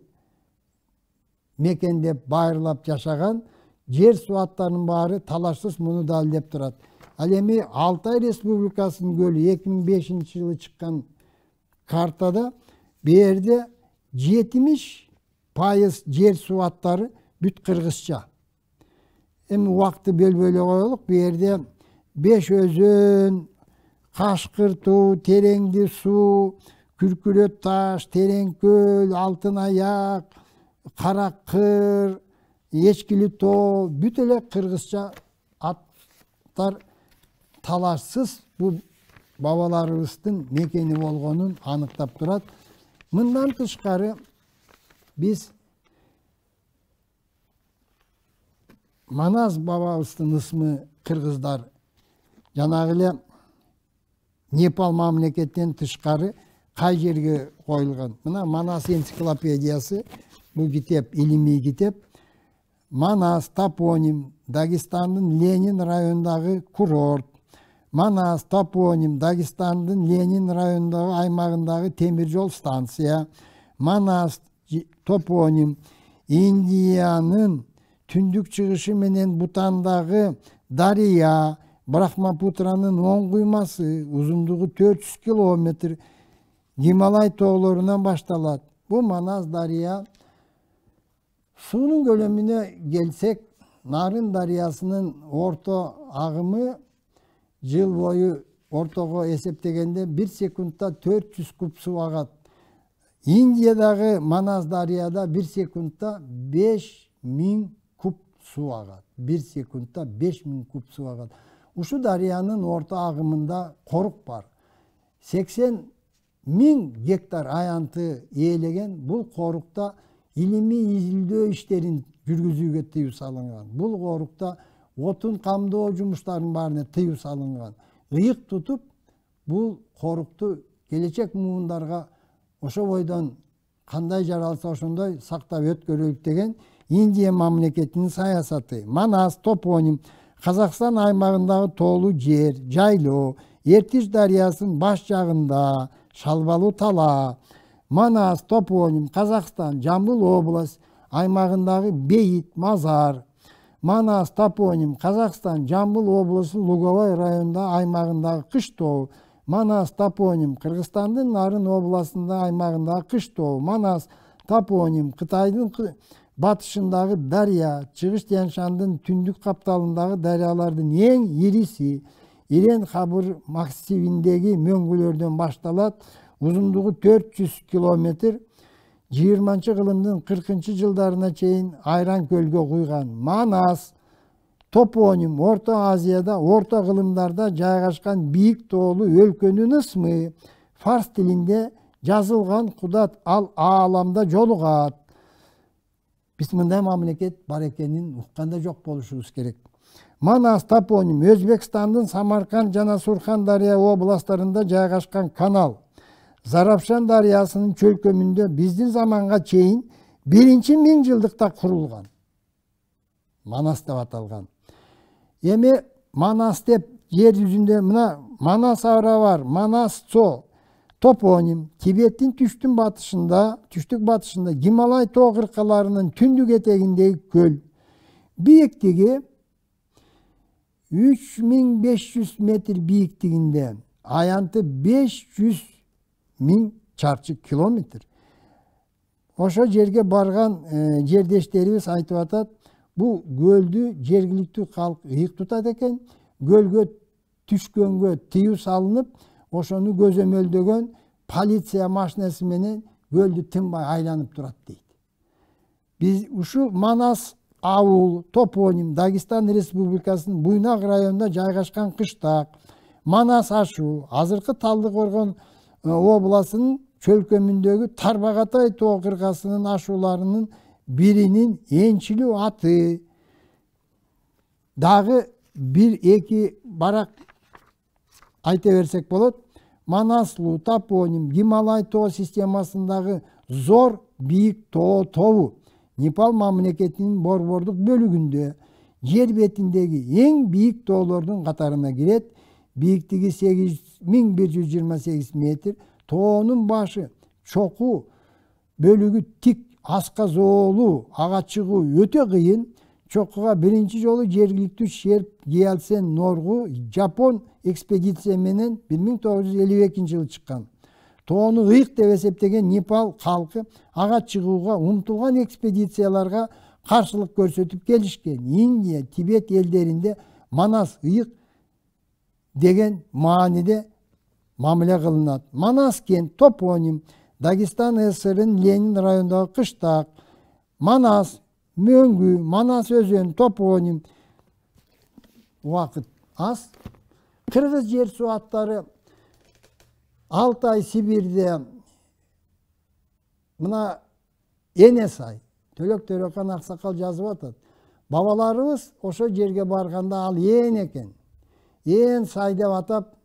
мекендеп байырлап жашаган. Жер суаттарынын баары талашсыз муну далилдеп турат. Ал эми Алтай Республикасынын көлү 2005 жылы чыккан картада берде 70% жер суаттары бүт кыргызча. Эми убакытты бөлбөйлөй коелук. Бу жерде Беш өзөн, Кашкыр тоо, Тереңди суу, Күркүрө таш, Терең көл, Алтын аяк, Кара кыр, Эчкили тоо, бүт эле кыргызча аттар талашсыз бу бабаларыбыздын мекени болгонун аныктап турат. Мындан тышкары биз Манас бабабыздын ысмы кыргыздар жанагы эле Непал мамлекеттен тышкары кай жерге коюлган. Мына Манас энциклопедиясы, бул китеп илимий китеп. Манас топоним Дагестандын Ленин районундагы курорт. Манас топоним Дагестандын Ленин районундагы аймагындагы темир жол станция. Манас топоним Индиянын түндүк чыгышы менен Бутандагы дарыя, Брахмапутранын оң куймасы, узундугу 400 километр, Гималай тоолорунан башталат. Бу Манас дарыя. Суунун көлөмүнө келсек, Нарын дарыясынын орто агымы жыл бою ортого эсептегенде 1 секундта 400 куб суу агат. Индиядагы Манас дарыяда 1 секундта 5000 куб суу агат. 1 секундта 5000 куб суу агат. Ушу дарыянын орто агымында корук бар. 80.000 гектар аянты ээлеген. Бул корукта илимий изилдөө иштерин жүргүзүүгө тыюу салынган. Бул корукта отун камдоо жумуштарынын баарына тыюу салынган. Ыйык тутуп, бул корукту келечек муундарга ошо бойдон кандай жаралса ошондой сактап өткөрөлүк деген Индия мамлекетинин саясаты. Манас топоним Казакстан аймагындагы тоолуу жер, жайлоо, Эртиш дарыясынын баш жагында, шалбалуу тала. Манас топоним Казакстан Жамбыл область аймагындагы бейит, мазар. Манас топоним Казакстан Жамбыл областы Луговой районунда аймагындагы кыштоо. Манас топоним Кыргызстандын Нарын областында аймагындагы кыштоо. Манас топоним Кытайдын батышындагы дарыя, Чыгыш Тянь-Шандын түндүк капталындагы дарыялардын эң ириси. Ирен Хабыр массивиндеги мөңгүлөрдөн башталат, узундугу 400 километр, 20-кылымдын 40-жылдарына чейин Айран көлгө куйган. Манас топоним Орто Азияда, орто кылымдарда жайгашкан бийик тоолуу өлкөнүн ысмы. Фарс тилинде жазылган Кудат ал ааламда жолугат. Биз мындай мамлекет бар экенин укканда жок болушубуз керек. Манас топоним Өзбекстандын Самарканд жана Сурхан дарыя областтарында жайгашкан канал. Зарапшан дарыясынын чөлкөмүндө биздин заманга чейин 1-миңжылдыкта курулган. Манас деп аталган. Эми Манас деп жер жүзүндө мына Манас ара бар, Манас Цо топоним Тибеттин түштүк батышында Гималай тоо кыркаларынын түндүк этегиндеги көл. Бийиктиги 3500 метр бийиктигинде, аянты 500.000 чарчы километр. Ошо жерге барган жердештерибиз айтып атат, бул көлдү жергиликтүү калк ыйык тутат экен, көлгө түшкөнгө тыюу салынып, ошону көзөмөлдөгөн полиция машинасы менен көлдү тынбай айланып турат дейт. Биз ушу Манас ауыл топоним Дагестан Республикасынын Буйнак районунда жайгашкан кыштак. Манас ашу азыркы Талдык Оргон областынын чөлкөмүндөгү Тарбагатай тоо кыркасынын ашууларынын биринин энчилүү аты. Дагы 1-2 барак айта берсек болот. Манаслуу топоним Гималай тоо системасындагы зор бийик тоо тобу. Непал мамлекетинин борбордук бөлүгүндө жер бетиндеги эң бийик тоолордун катарына кирет. Бийиктиги 8128 метр. Тоонун башы чокуу, бөлүгү тик, аска зоолуу, ага чыгуу өтө кыйын. Чокуга биринчи жолу жергиликтүү Шерп Гиалсен Норгу Жапон экспедиция менен 1952-жылы чыккан. Тоону ыйык деп эсептеген Непал калкы ага чыгууга умтулган экспедицияларга каршылык көрсөтүп келишкен. Индия, Тибет элдеринде Манас ыйык деген мааниде мамиле кылынат. Манас кент топоним Дагестан ССР-ын Ленин районундагы кыштак. Манас мөңгү, Манас өзөн топоним. Убакыт аз. Кыргыз жер суаттары Алтай Сибирде мына Энесай, Төлөк Төрөкан Аксакал жазып атат. Бабаларыбыз ошо жерге барганда ал ээн экен. Ээн сай деп атап,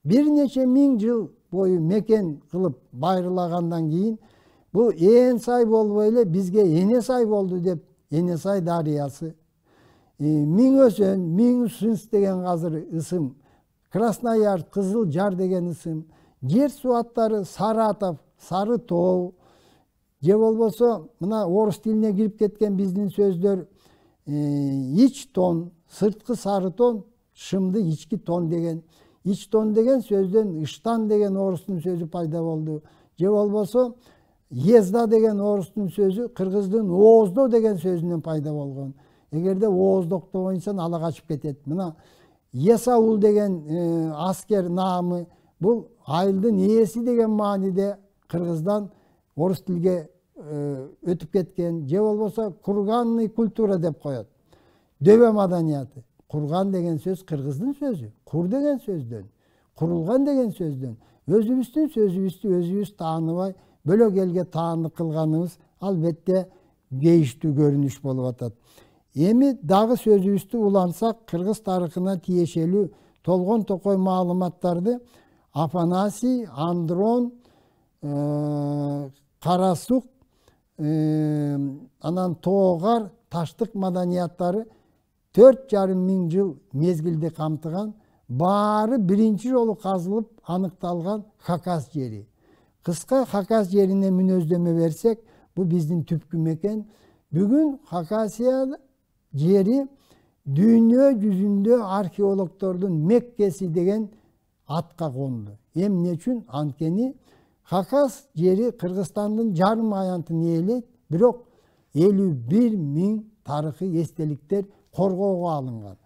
бир нече миң жыл бою мекен кылып байырлагандан кийин бул ээн сай болбой эле бизге Энесай болду деп Энесай дарыясы. Миңөсөн, Миңсынс деген азыр ысым, Краснояр, Кызыл Жар деген ысым, жер суаттары Саратов, Сары тоо, же болбосо мына орус тилине кирип кеткен биздин сөздөр ич тон, сырткы сары тон, шымды ички тон деген. Ич тон деген сөздөн ыштан деген орустун сөзү пайда болду. Же болбосо езда деген орустун сөзү кыргыздын ооздо деген сөзүнөн пайда болгон. Эгерде ооздоктоо ойнсоң ала качып кетет. Мына Есаул деген аскер наамы бул айылдын ээси деген мааниде кыргыздан орус тилге өтүп кеткен. Же болбосо курганный культура деп коет. Дөбө маданияты. Курган деген сөз кыргыздын сөзү. Кур деген сөздөн, курулган деген сөздөн. Өзүбүздүн сөзүбүздү өзүбүз тааныбай, бөлөк элге таандык кылганыбыз албетте кейиштүү көрүнүш болуп атат. Эми дагы сөзүбүздү улансак, кыргыз тарыхына тиешелүү толгон токой маалыматтарды Афанасий, Андрон, Карасук, анан Тоогар таштык маданияттары 4,5 миң жыл мезгилди камтыган, баары биринчи жолу казылып аныкталган Хакас жери. Кыска Хакас жерине мүнөздөмө берсек, бу биздин түпкү мекен. Бүгүн Хакасия жери дүйнө жүзүндө археологдордун Меккеси деген атка конду. Эмне үчүн? Анткени Хакас жери Кыргызстандын жарым аянтын ээлейт, бирок 51 миң тарыхый эстеликтер коргоого алынган.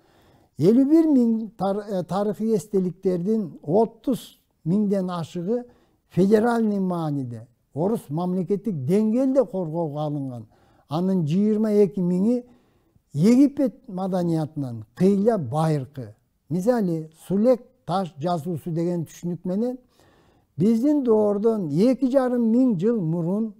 51 миң тарыхый эстеликтердин 30 миңден ашыгы федеральный мааниде, орус мамлекеттик деңгээлде коргоого алынган. Анын 22 миңи Египет маданиятынан кыйла байыркы. Мисалы, Сулек таш жазуусу деген түшүнүк менен биздин доордон 2,5 миң жыл мурун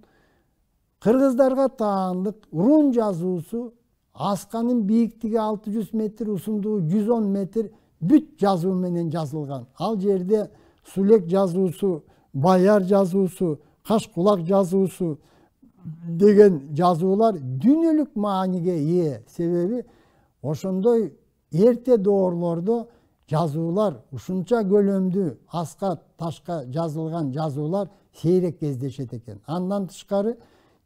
кыргыздарга таандык рун жазуусу асканын бийиктиги 600 метр, узундугу 110 метр бүт жазуу менен жазылган. Ал жерде Сулек жазуусу, Баяр жазуусу, Кашкулак жазуусу деген жазуулар дүйнөлүк мааниге ээ. Себеби ошондой эрте доорлордо жазуулар ушунча көлөмдүү аска ташка жазылган жазуулар сейрек кездешет экен. Андан тышкары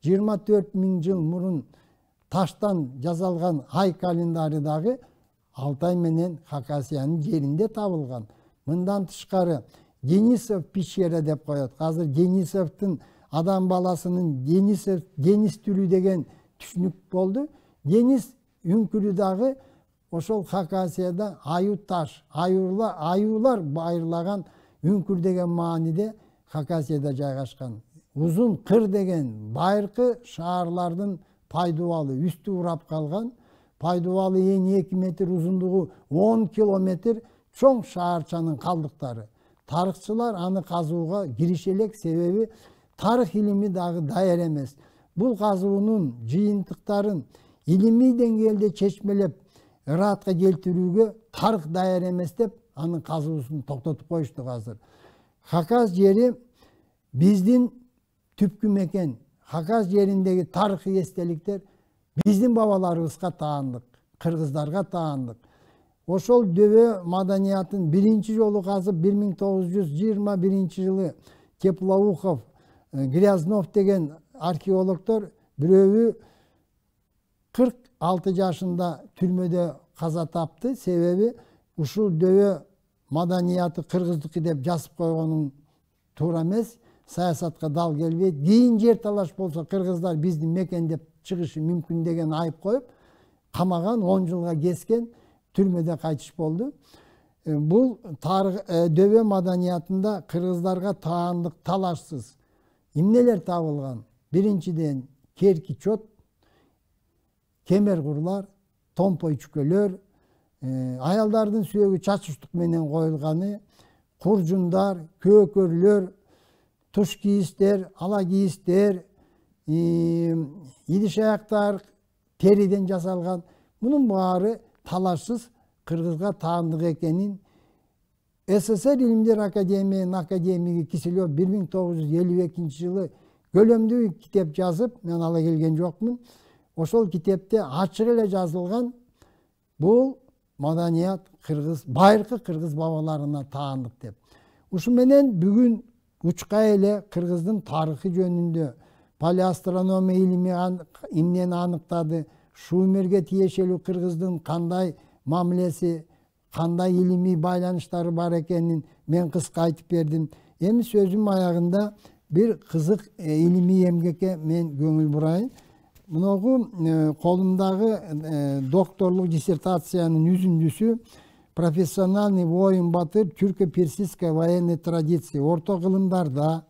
24 миң жыл мурун таштан жазалган ай календары дагы Алтай менен Хакасиянын жеринде табылган. Мындан тышкары Денисов пещера деп коет. Азыр Денисовдун адам баласынын Денис түрү деген түшүнүк болду. Денис үңкүрү дагы ошол Хакасияда аюу таш, аюулар байырлаган үңкүр деген мааниде Хакасияда жайгашкан. Узун кыр деген байыркы шаарлардын пайдубалы үстү урап калган. Пайдубалы 2 метр, узундугу 10 километр чоң шаарчанын калдыктары. Тарыхчылар аны казууга киришелек, себеби тарых илими дагы даяр эмес. Бул казуунун жыйынтыктарын илимий деңгээлде чечмелеп ыраатка келтирүүгө тарых даяр эмес деп анын казуусун токтотуп коюшту азыр. Хакас жери биздин түпкү мекен. Хакас жериндеги тарыхый эстеликтер биздин бабаларыбызга таандык, кыргыздарга таандык. Ошол дөбө маданиятын биринчи жолу казып 1921 жылы Теплоухов, Грязнов деген археологдор бирөөбү 46 жашында түрмөдө каза тапты. Себеби ушул дөбө маданияты кыргыздыкы деп жазып койгонун туура эмес, саясатка дал келбейт. Кийин жер талаш болсо кыргыздар биздин мекен деп чыгышы мүмкүн деген айып коюп, камаган, 10 жылга кескен, түрмөдө кайтыш болду. Бул дөбө маданиятында кыргыздарга таандык талашсыз эмнелер табылган? Биринчиден керки чот, кемер курлар, томпой чүкөлөр, аялдардын сүйөгү чачуштук менен коюлганы, куржундар, көкөрлөр, туш кийиздер, ала кийиздер, идиш аяктар териден жасалган. Мунун баары талашсыз кыргызга таандык экенин СССР Илимдер Академиянын академиги Киселев 1952 жылы көлөмдүү китеп жазып, мен ала келген жокмун. Ошол китепте ачык эле жазылган бул маданият кыргыз, байыркы кыргыз бабаларына таандык деп. Ушу менен бүгүн учка эле кыргыздын тарыхы жөнүндө палеострономия илими эмнени аныктады, Шумерге тиешелүү кыргыздын кандай мамилеси, кандай илимий байланыштары бар экенин мен кыска айтып бердим. Эми сөзүм аягында бир кызык илимий эмгекке мен көңүл бурайын. Мыногу колумдагы докторлук диссертациянын үзүндүсү «Профессиональный воин-батыр тюрко-персидской военной традиции». Орто кылымдарда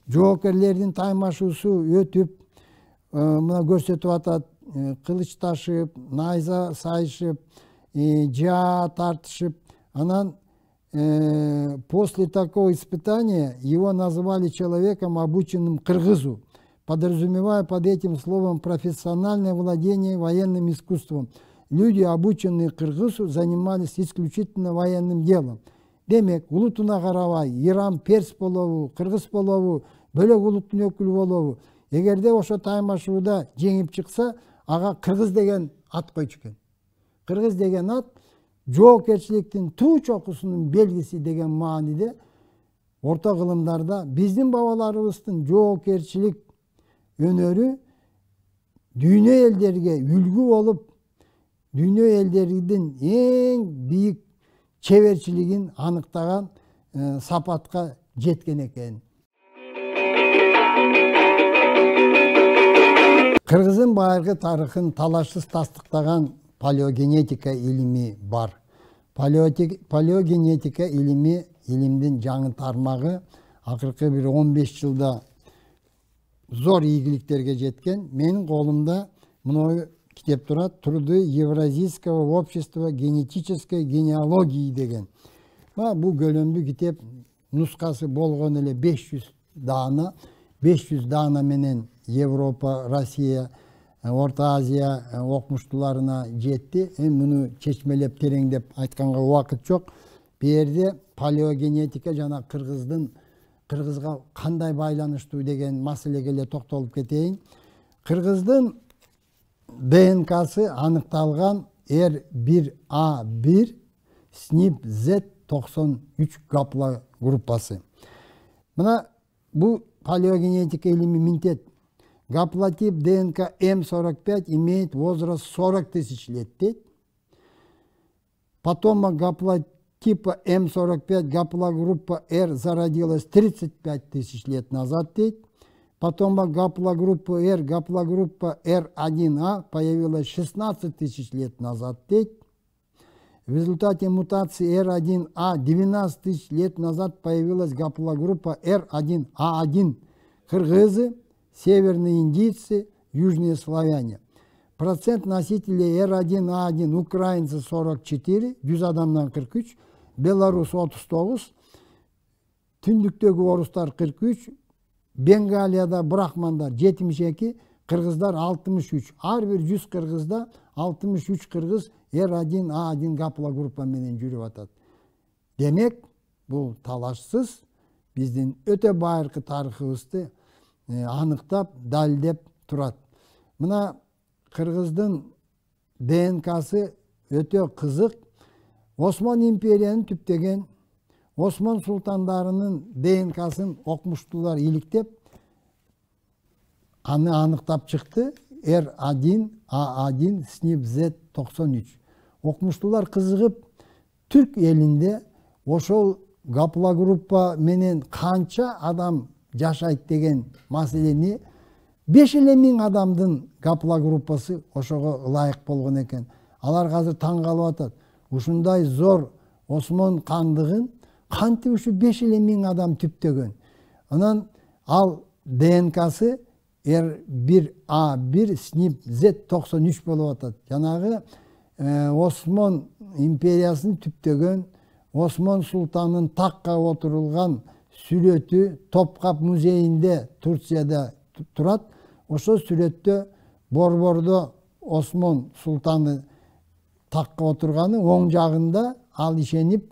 жоокерлердин таймашуусу өтүп, мына көрсөтүп атат, кылыч ташып, найза сайышып, жаа тартышып. Анан после такого испытания его называли человеком, обученным кыргызу, подразумевая под этим словом профессиональное владение военным искусством. Люди, обученные кыргызу, занимались исключительно военным делом. Демек, улутуна карабай, Иран перс болобу, кыргыз болобу, бөлек улуттун өкүлү болобу. Эгерде ошо таймашууда жеңип чыкса, ага кыргыз деген ат койчу экен. Кыргыз деген ат жоопкерчиликтин туу чокусунун белгиси деген мааниде орто кылымдарда биздин бабаларыбыздын жоопкерчилик өнөрү дүйнө элдерге үлгү болуп, дүйнө элдеринин эң бийик чеберчилигин аныктаган сапатка жеткен экен. Кыргыздын байыркы тарыхын талашсыз тастыктаган палеогенетика илими бар. Палеогенетика илими илимдин жаңы тармагы акыркы бир 15 жылда зор ийгиликтерге жеткен. Менин колумда мына китеп турат, Труды Евразийского общества генетической генеалогии деген. Бул көлөмдүү китеп нускасы болгон эле 500 даана. 500 даана менен Европа, Россия, Орта Азия окумуштууларына жетти. Муну чечмелеп тереңдеп айтканга убакыт жок. Бу жерде палеогенетика жана кыргызга кандай байланыштуу деген маселеге эле токтолуп кетейин. Кыргыздын ДНКсы аныкталган R1A1 SNP Z93 гаплогруппасы. Мына бул палеогенетика илими минтет. Гаплотип ДНК М45 имеет возраст 40 тысяч лет. Потомок гаплотипа М45 гаплогруппа R зародилась 35 тысяч лет назад. Потомок гаплогруппы R, гаплогруппа R1A появилась 16 тысяч лет назад. В результате мутации R1A 12 тысяч лет назад появилась гаплогруппа R1A1. Кыргызы, северные индийцы, южные славяне. Процент носителей R1A1 украинцы 44, 100 адамдан 43, белорус 39, түндүктөгү орустар 43, Бенгалияда брахмандар 72, кыргыздар 63. Ар бир 100 кыргызда 63 кыргыз R1A1 гаплогруппа менен жүрүп атат. Демек, бул талашсыз биздин өтө байыркы тарыхыбызды аныктап, далилдеп турат. Мына кыргыздын ДНКсы өтө кызык. Осман империянын түптөгөн Осман султандарынын ДНКсын окумуштуулар иликтеп, аны аныктап чыкты. R1A1 SNP Z93. Окумуштуулар кызыгып, түрк элинде ошол гаплогруппа менен канча адам жашайт деген маселени 5.000 адамдын гаплогруппасы ошого ылайык болгон экен. Алар азыр таң калып атат. Ушундай зор Осман кандыгын кантип ушу 5.000 адам түптөгөн. Анан ал ДНКсы R1A1 SNP Z93 болуп атат. Жанагы Осман империясын түптөгөн Осман султанын такка отурулган сүрөтү Топкап музейинде Турцияда турат. Ошол сүрөттө борбордо Осман султаны такка отурганы, оң жагында ал ишенип,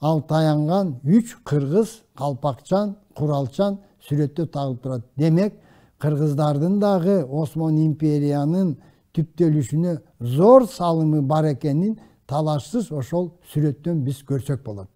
ал таянган 3 кыргыз, калпакчан, куралчан сүрөттө тагылып турат. Демек, кыргыздардын дагы Осман империянын түптөлүшүнө зор салымы бар экенин талашсыз ошол сүрөттөн биз көрсөк болот.